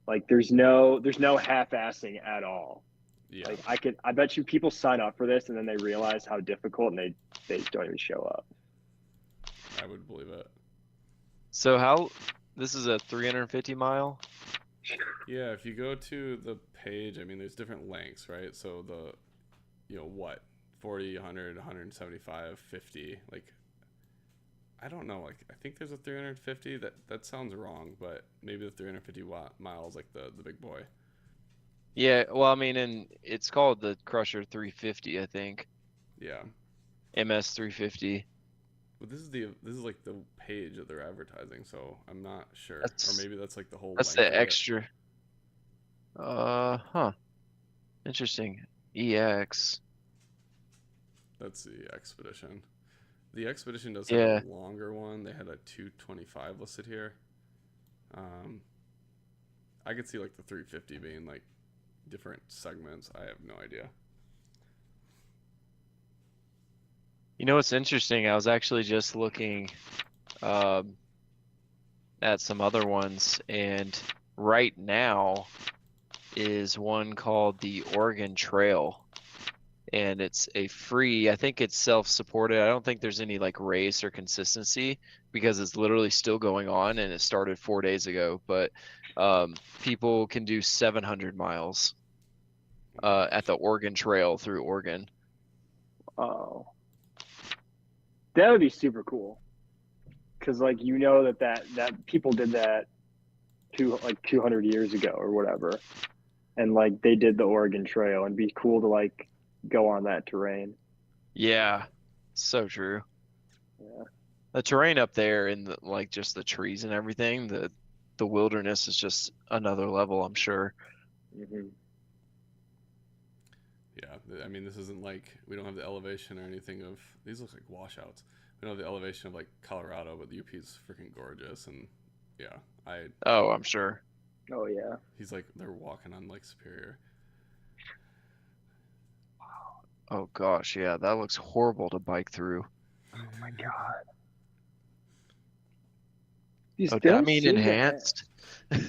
Like there's no half-assing at all. Yeah. Like I bet you people sign up for this and then they realize how difficult and they don't even show up. I would believe it. So this is a 350 mile? Yeah, if you go to the page, I mean, there's different lengths, right? So the, 40, 100, 175, 50, like, I don't know, like, I think there's a 350. That sounds wrong, but maybe the 350 miles, like the big boy. Yeah, well, I mean, and it's called the Crusher 350, I think. Yeah. MS 350. But this is like the page that they're advertising, so I'm not sure. Or maybe that's like the whole That's length the of extra. Huh. Interesting. EX. That's the Expedition. The Expedition does Yeah. have a longer one. They had a 225 listed here. I could see like the 350 being like different segments. I have no idea. You know what's interesting? I was actually just looking at some other ones, and right now is one called the Oregon Trail. And it's a free, I think it's self-supported. I don't think there's any like race or consistency because it's literally still going on and it started 4 days ago. But people can do 700 miles at the Oregon Trail through Oregon. Oh, that would be super cool. Because like that people did that 200 years ago or whatever, and like they did the Oregon Trail, and it'd be cool to like go on that terrain. Yeah, so true. Yeah. The terrain up there and like just the trees and everything, the wilderness is just another level, I'm sure. Mm-hmm. Yeah, I mean, this isn't like, we don't have the elevation or anything of, these look like washouts. We don't have the elevation of like Colorado, but the UP is freaking gorgeous. And yeah, Oh, I'm sure. Oh yeah. He's like, they're walking on Lake Superior. Oh gosh, yeah, that looks horrible to bike through. Oh my god. I mean enhanced. Yeah.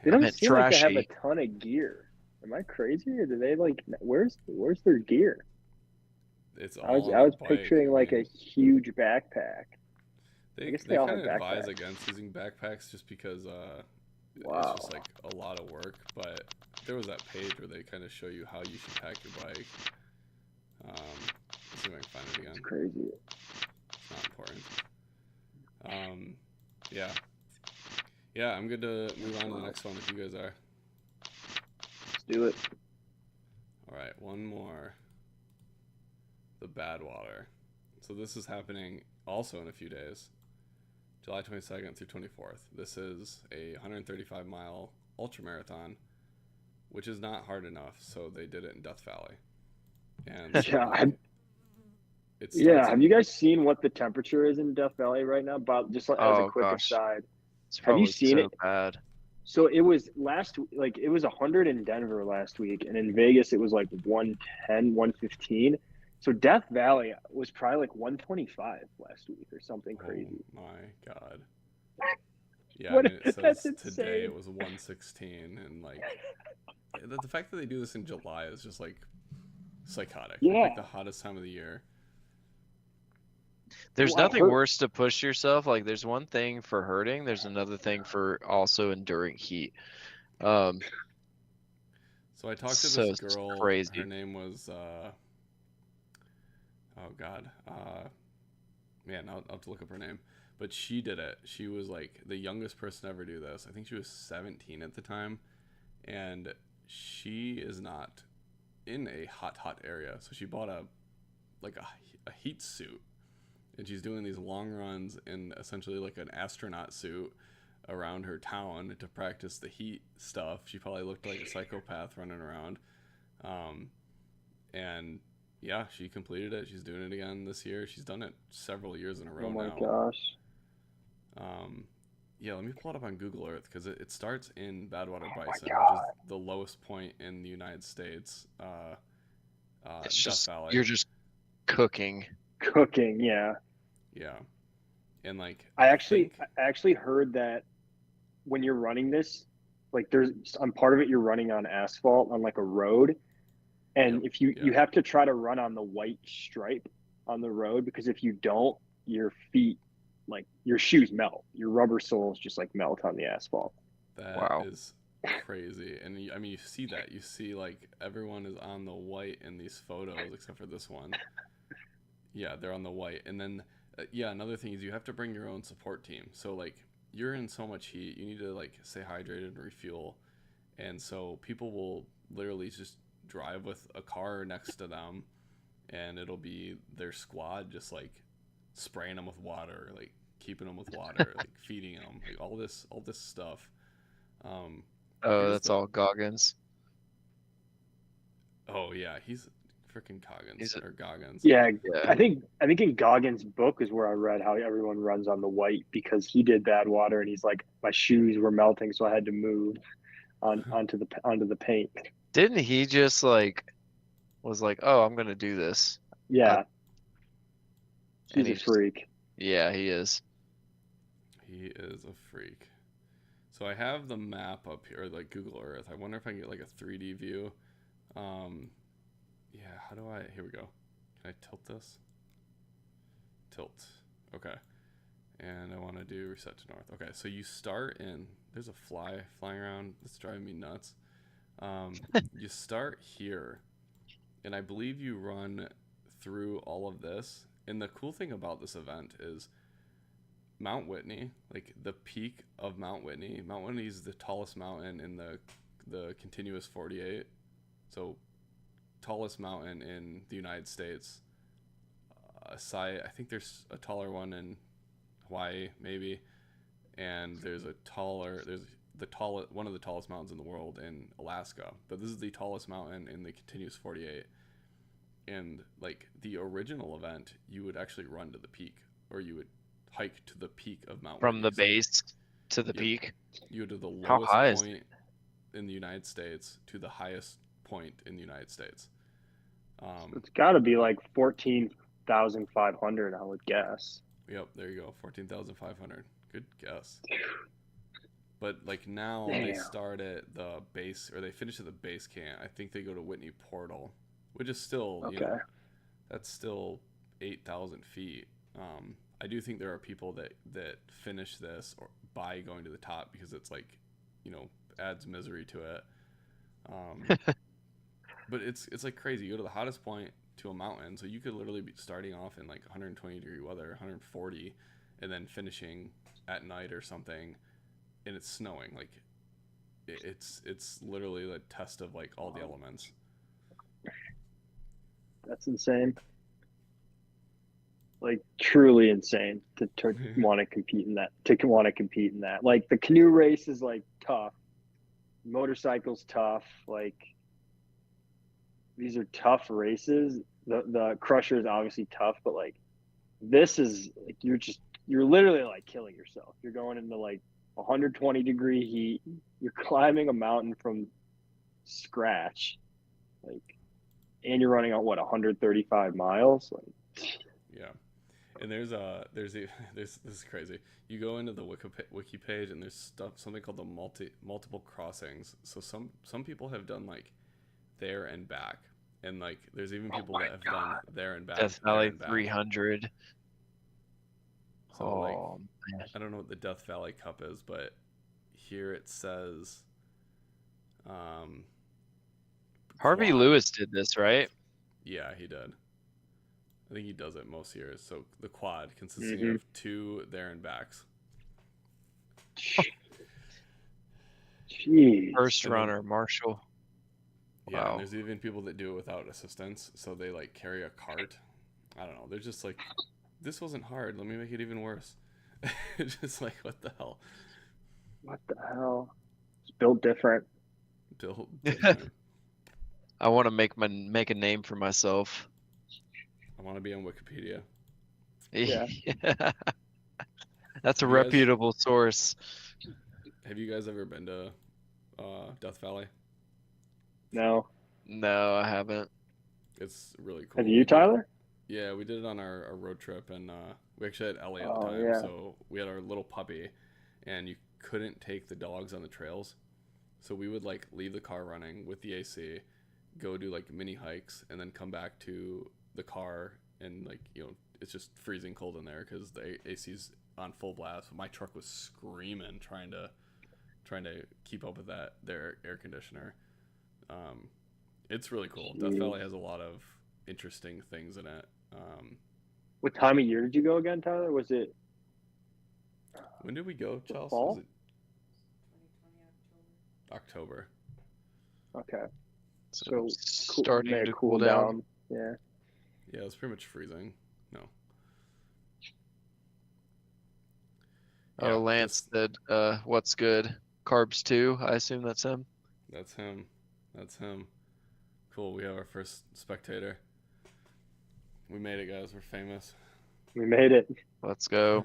They don't meant seem like they have a trashy. ton of gear. Am I crazy, or do they like? Where's their gear? It's I was all on the bike. picturing like a huge backpack. They guess they all kind have of advise backpacks. against using backpacks just because Wow. it's just like a lot of work. But there was that page where they kind of show you how you should pack your bike. Let's see if I can find it again. It's crazy. It's not important. Yeah, I'm good to move on to the next one if you guys are. Let's do it. All right, one more. The Badwater. So this is happening also in a few days. July 22nd through 24th. This is a 135-mile ultramarathon, which is not hard enough, so they did it in Death Valley. And so have you guys seen what the temperature is in Death Valley right now? But just as a Oh quick gosh, aside, it's have you probably seen so it? bad. So it was like it was 100 in Denver last week, and in Vegas it was like 110, 115. So Death Valley was probably like 125 last week or something Oh crazy. my God. Yeah, I What? mean, it That's says today insane. it was 116, and like the fact that they do this in July is just like psychotic. They pick Yeah. the hottest time of the year. There's Well, I nothing heard. worse to push yourself. Like there's one thing for hurting, there's another thing for also enduring heat. Um, So I talked to this so it's girl. Her crazy. name was oh God, man, I'll have to look up her name. But she did it. She was like the youngest person to ever do this. I think she was 17 at the time, and she is not in a hot area. So she bought a heat suit, and she's doing these long runs in essentially like an astronaut suit around her town to practice the heat stuff. She probably looked like a psychopath running around. Um, and yeah, she completed it. She's doing it again this year. She's done it several years in a Oh row my now. gosh. Um, yeah, let me pull it up on Google Earth because it starts in Badwater Oh my Bison, which is god. the lowest point in the United States, It's Death just Valley. you're just cooking. Cooking, yeah. Yeah, and like I I actually think, I actually heard that when you're running this, like there's on part of it you're running on asphalt on like a road, yep, and if you yeah, you have to try to run on the white stripe on the road, because if you don't, your feet, like your shoes melt, your rubber soles just like melt on the asphalt. that Wow. is crazy. And I mean, you see that. You see like everyone is on the white in these photos except for this one. Yeah, they're on the white. And then, yeah, another thing is you have to bring your own support team. So, like, you're in so much heat, you need to, like, stay hydrated and refuel. And so people will literally just drive with a car next to them, and it'll be their squad just, like, spraying them with water, like, keeping them with water, like, feeding them, like, all this stuff. Um, Oh, here's that's the, all Goggins. oh, yeah, he's freaking Coggins, He's a, or Goggins. Yeah, yeah. I think in Goggins' book is where I read how everyone runs on the white because he did bad water and he's like my shoes were melting so I had to move onto the paint. Didn't he just like was like, "Oh, I'm gonna do this," uh, Yeah, and he's a he just freak. yeah, he is. He is a freak. So I have the map up here, like Google Earth. I wonder if I can get like a 3D view. Um, yeah, how do I? Here we go. Can I tilt this? Tilt. Okay. And I want to do reset to north. Okay, so you start in. There's a fly flying around. It's driving me nuts. You start here, and I believe you run through all of this. And the cool thing about this event is Mount Whitney, like the peak of Mount Whitney. Mount Whitney is the tallest mountain in the continuous 48. So tallest mountain in the United States. Aside, I think there's a taller one in Hawaii, maybe, and there's the tallest one of the tallest mountains in the world in Alaska. But this is the tallest mountain in the continuous 48. And like the original event, you would actually run to the peak, or you would hike to the peak of Mount From Whitney. the So base to the yep, peak. you go to the How lowest high is it? point in the United States to the highest point in the United States. Um, It's got to be like 14,500, I would guess. yep, there you go, 14,500. Good guess. But like now they Damn. start at the base, or they finish at the base camp. I think they go to Whitney Portal, which is still, Okay. that's still 8,000 feet. I do think there are people that finish this or by going to the top because it's like, adds misery to it. Um, but it's like crazy. You go to the hottest point to a mountain, so you could literally be starting off in like 120-degree weather, 140, and then finishing at night or something, and it's snowing. Like it's literally the test of like all the elements. That's insane. Like truly insane to want to compete in that. To want to compete in that. Like the canoe race is like tough. Motorcycles tough. Like these are tough races. The crusher is obviously tough, but like this is like you're literally like killing yourself. You're going into like 120-degree heat. You're climbing a mountain from scratch, like, and you're running on what 135 miles. Like, Yeah. And there's this is crazy. You go into the wiki page and there's something called the multiple crossings. So some people have done like there and back, and like there's even people that have done there and back, Death there Valley and back. 300. So like Man. I don't know what the Death Valley Cup is, but here it says Harvey quad. Lewis did this, right? Yeah, he did. I think he does it most years. So the quad consisting of 2 there and backs. Jeez. First runner, Marshall. Yeah, Wow. and there's even people that do it without assistance. So they like carry a cart. I don't know. They're just like, this wasn't hard. Let me make it even worse. Just like, what the hell? What the hell? It's built different. Built different. I want to make a name for myself. I want to be on Wikipedia. Yeah. That's a Have you guys- reputable source. Have you guys ever been to Death Valley? No. No, I haven't. It's really cool. Have We you, did it- Tyler? Yeah, we did it on our road trip, and we actually had Ellie at the Oh, time, yeah. so we had our little puppy, and you couldn't take the dogs on the trails, so we would like leave the car running with the AC, go do like mini hikes, and then come back to the car, and like it's just freezing cold in there because the AC's on full blast. My truck was screaming trying to keep up with their air conditioner. It's really cool. Death Valley has a lot of interesting things in it. What time of year did you go again, Tyler? Was it When did we go, Chelsea? fall? Was it October? Okay. So So starting may to cool cool down. Yeah. Yeah, it was pretty much freezing. No. Oh, Lance said, what's good? Carbs too. I assume that's him. That's him. That's him. Cool. We have our first spectator. We made it, guys. We're famous. We made it. Let's go.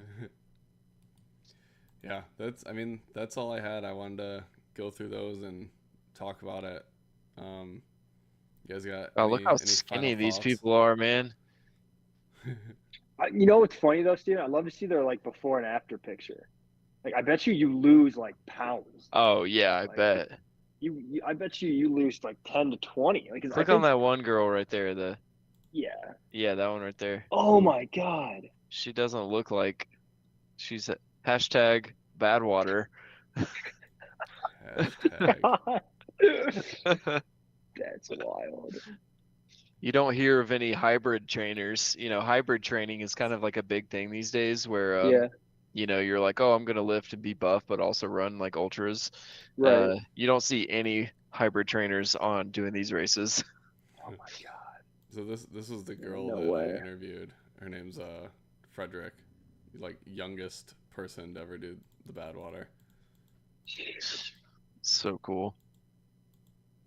Yeah, that's all I had. I wanted to go through those and talk about it. You guys got Oh, look how any skinny final these thoughts? people are, man. You know what's funny though, Steven? I'd love to see their like before and after picture. Like I bet you lose like pounds. Oh yeah, I Like, bet. I bet you lose like 10 to 20. Like 'cause Click on that one girl right there. Yeah. That one right there. Oh my God. She doesn't look like she's hashtag bad water. Hashtag. That's wild. You don't hear of any hybrid trainers. Hybrid training is kind of like a big thing these days where, Yeah. you're like, oh, I'm going to lift and be buff, but also run like ultras. Right. You don't see any hybrid trainers on doing these races. Oh my God. So this was the girl No that way. I interviewed. Her name's Frederick, like youngest person to ever do the Badwater. So cool.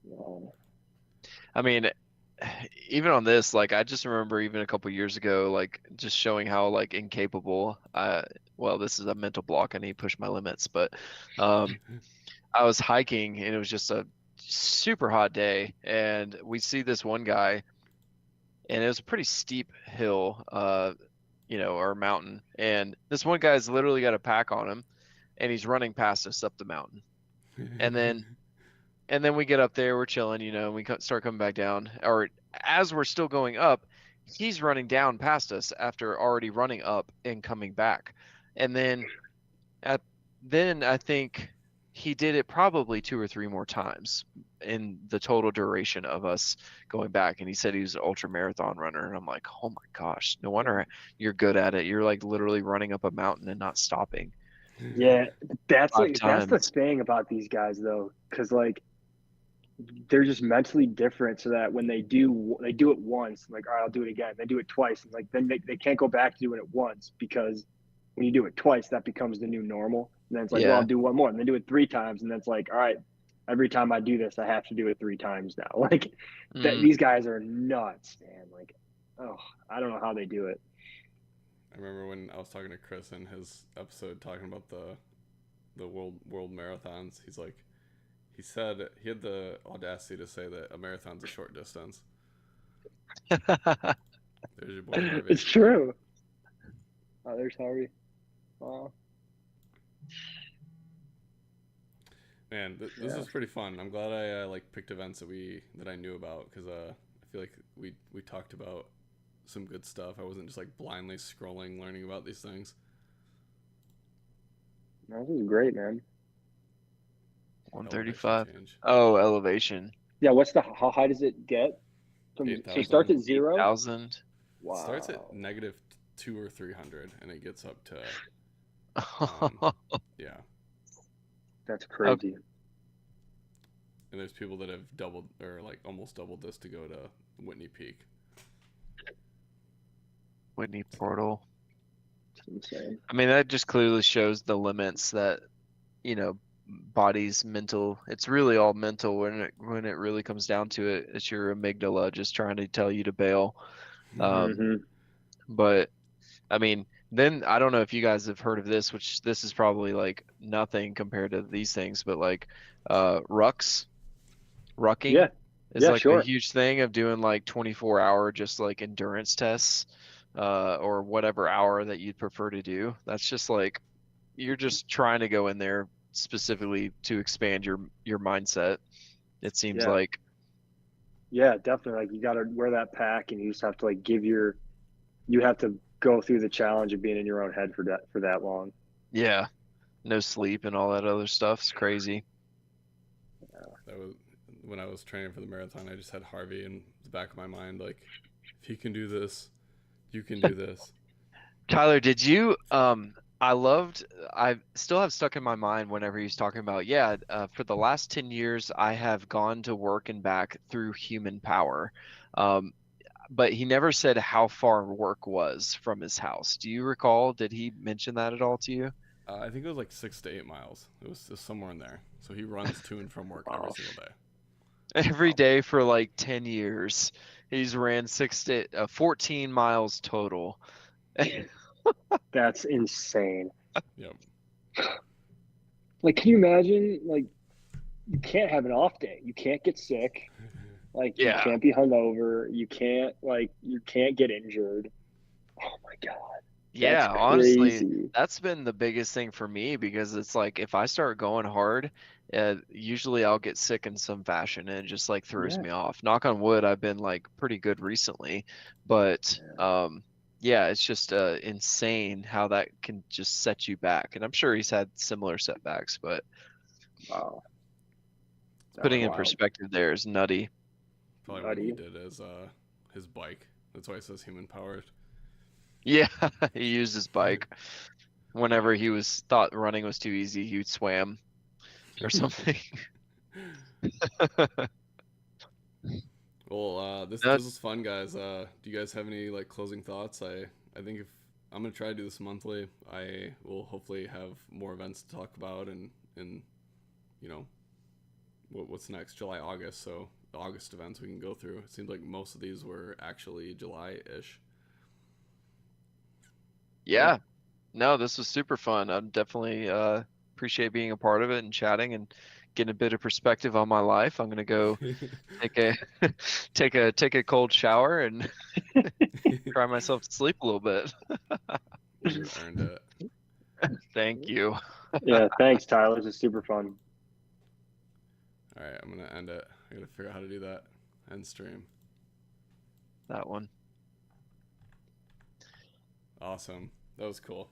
Wow. I mean, even on this, like I just remember even a couple years ago, like just showing how like incapable. Well, this is a mental block. I need to push my limits, but I was hiking and it was just a super hot day, and we see this one guy, and it was a pretty steep hill, or mountain, and this one guy's literally got a pack on him, and he's running past us up the mountain, and then we get up there, we're chilling, and we start coming back down, or as we're still going up, he's running down past us after already running up and coming back, and then I think he did it probably 2 or 3 more times in the total duration of us going back. And he said he was an ultra marathon runner. And I'm like, oh my gosh, no wonder you're good at it. You're like literally running up a mountain and not stopping. Yeah, that's 5 that's the times. thing about these guys though, because like they're just mentally different, so that when they do it once, like all right, I'll do it again. They do it twice, and like then they can't go back to doing it once, because when you do it twice, that becomes the new normal. And then it's like, well, I'll do one more, and then do it 3 times, and then it's like, all right, every time I do this, I have to do it 3 times now. Like these guys are nuts, man. Like, oh, I don't know how they do it. I remember when I was talking to Chris in his episode talking about the world marathons. He said he had the audacity to say that a marathon's a short distance. There's your boy Harvey. It's true. Oh, there's Harvey. Oh. Man, this was pretty fun. I'm glad I like picked events that I knew about, because I feel like we talked about some good stuff. I wasn't just like blindly scrolling, learning about these things. No, this is great, man. 135. Elevation change. Oh, elevation. Yeah, how high does it get? So it 8,000. starts at 0? 1,000. Wow. It starts at -2 or 300, and it gets up to yeah. That's crazy. And there's people that have doubled or like almost doubled this to go to Whitney Peak. Whitney Portal. It's insane. I mean, that just clearly shows the limits that, body's mental. It's really all mental when it really comes down to it. It's your amygdala just trying to tell you to bail. But I mean, then I don't know if you guys have heard of this, which this is probably like nothing compared to these things, but like rucking is like sure. a huge thing of doing like 24-hour just like endurance tests, or whatever hour that you'd prefer to do. That's just like you're just trying to go in there specifically to expand your mindset. It seems like. Yeah, definitely. Like you got to wear that pack, and you just have to like you have to go through the challenge of being in your own head for that long. Yeah, no sleep and all that other stuff. It's crazy. That was when I was training for the marathon. I just had Harvey in the back of my mind, like, if he can do this, you can do this. Tyler, did you? I still have stuck in my mind whenever he's talking about, for the last 10 years, I have gone to work and back through human power. But he never said how far work was from his house. Do you recall? Did he mention that at all to you? I think it was like 6 to 8 miles. It was somewhere in there. So he runs to and from work every single day. Every day for like 10 years. He's ran 14 miles total. That's insane. Yep. Like, can you imagine? Like, you can't have an off day. You can't get sick. Like, you can't be hungover. You can't get injured. Oh my God. Yeah, That's honestly, crazy. that's been the biggest thing for me, because it's like if I start going hard, usually I'll get sick in some fashion, and it just like throws me off. Knock on wood, I've been like pretty good recently, but it's just insane how that can just set you back. And I'm sure he's had similar setbacks, but Wow. putting in perspective there is nutty. Probably what he did is his bike. That's why it says human powered. Yeah, he used his bike. Whenever he thought running was too easy, he swam or something. Well, this was fun, guys. Do you guys have any like closing thoughts? I think if I'm gonna try to do this monthly, I will hopefully have more events to talk about, and what's next, July, August. So the August events we can go through. It seems like most of these were actually July-ish. Yeah. No, this was super fun. I definitely appreciate being a part of it and chatting and getting a bit of perspective on my life. I'm gonna go take a cold shower and cry myself to sleep a little bit. You earned it. Thank you. Yeah, thanks, Tyler. This is super fun. All right, I'm gonna end it. I gotta figure out how to do that. End stream. That one. Awesome. That was cool.